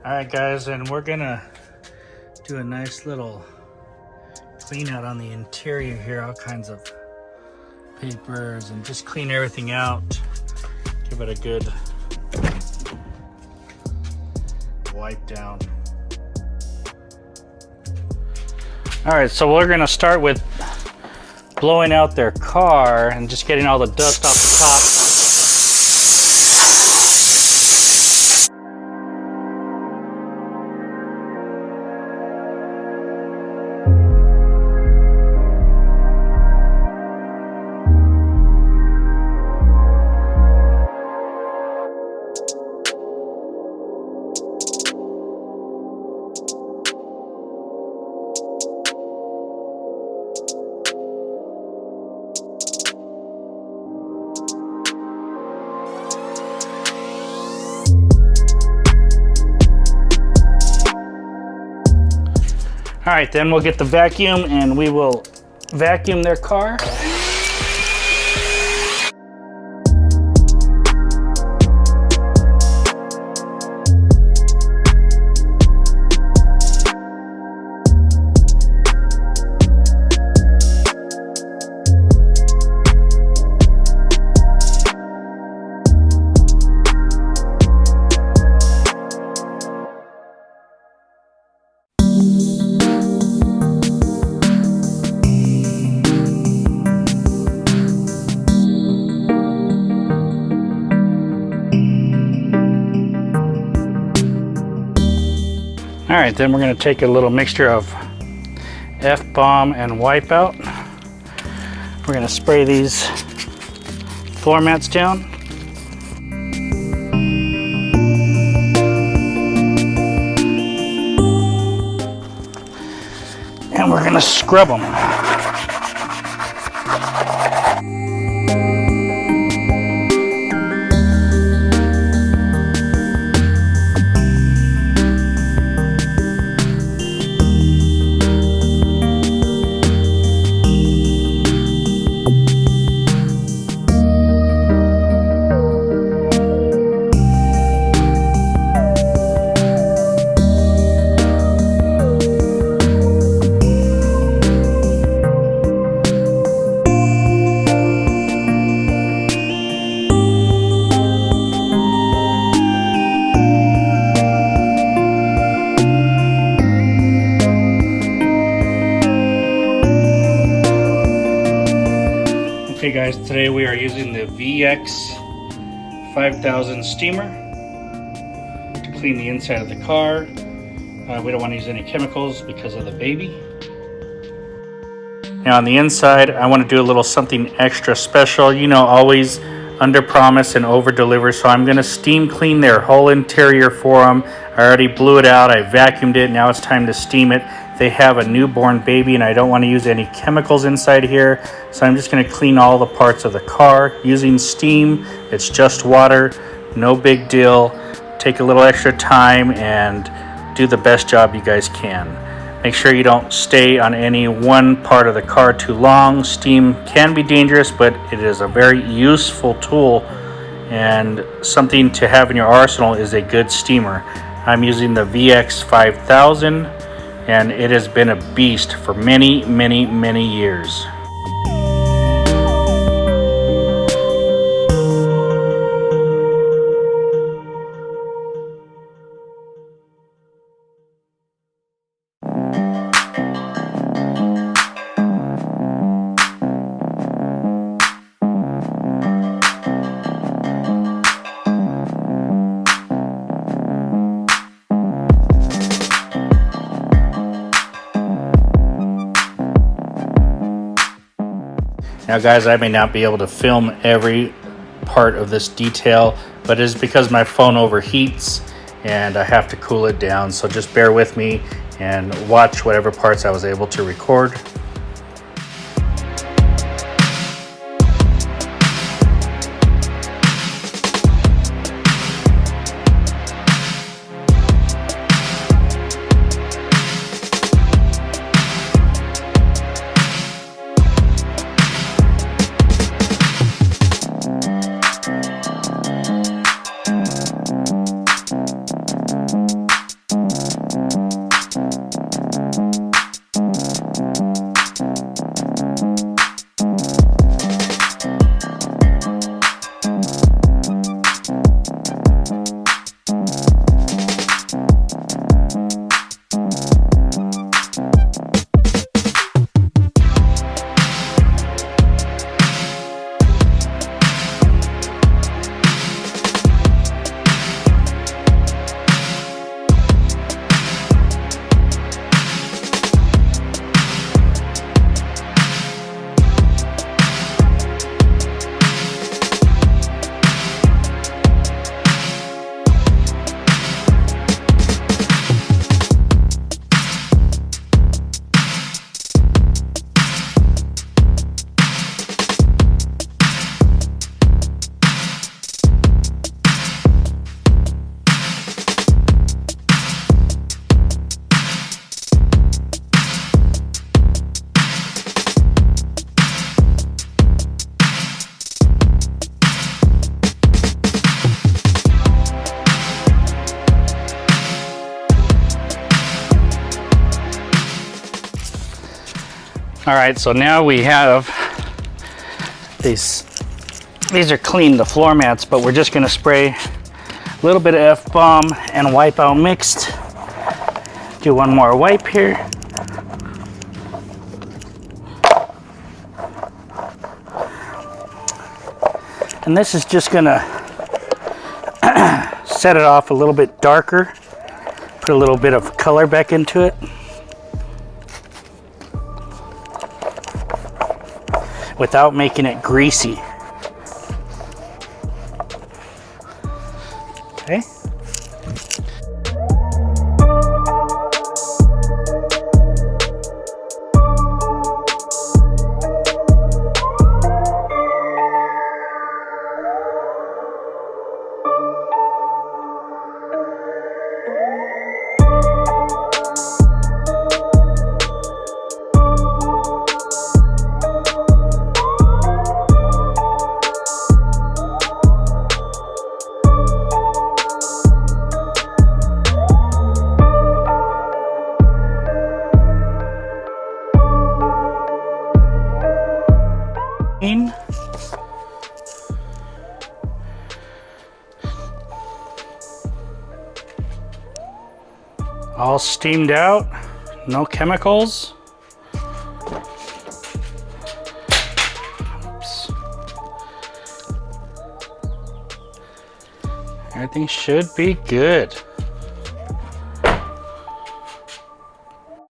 Alright guys, and we're gonna do a nice little clean out on the interior here, all kinds of papers, and just clean everything out. Give it a good wipe down. Alright, so we're gonna start with blowing out their car and just getting all the dust off the top. All right, then we'll get the vacuum and we will vacuum their car. All right, then we're gonna take a little mixture of F-bomb and Wipeout. We're gonna spray these floor mats down. And we're gonna scrub them. Okay guys, today we are using the VX 5000 steamer to clean the inside of the car. We don't want to use any chemicals because of the baby. Now on the inside, I want to do a little something extra special. You know, always under promise and over deliver. So I'm going to steam clean their whole interior for them. I already blew it out, I vacuumed it, now it's time to steam it. They have a newborn baby and I don't want to use any chemicals inside here, so I'm just going to clean all the parts of the car using steam. It's just water, no big deal. Take a little extra time and do the best job you guys can. Make sure you don't stay on any one part of the car too long. Steam can be dangerous, but it is a very useful tool, and something to have in your arsenal is a good steamer. I'm using the VX 5000 and it has been a beast for many, many, many years. Now guys, I may not be able to film every part of this detail, but it is because my phone overheats and I have to cool it down. So just bear with me and watch whatever parts I was able to record. All right, so now we have these are clean, the floor mats, but we're just gonna spray a little bit of F-bomb and wipe out mixed. Do one more wipe here. And this is just gonna set it off a little bit darker, put a little bit of color back into it. Without making it greasy. Okay. All steamed out, no chemicals. Oops. Everything should be good.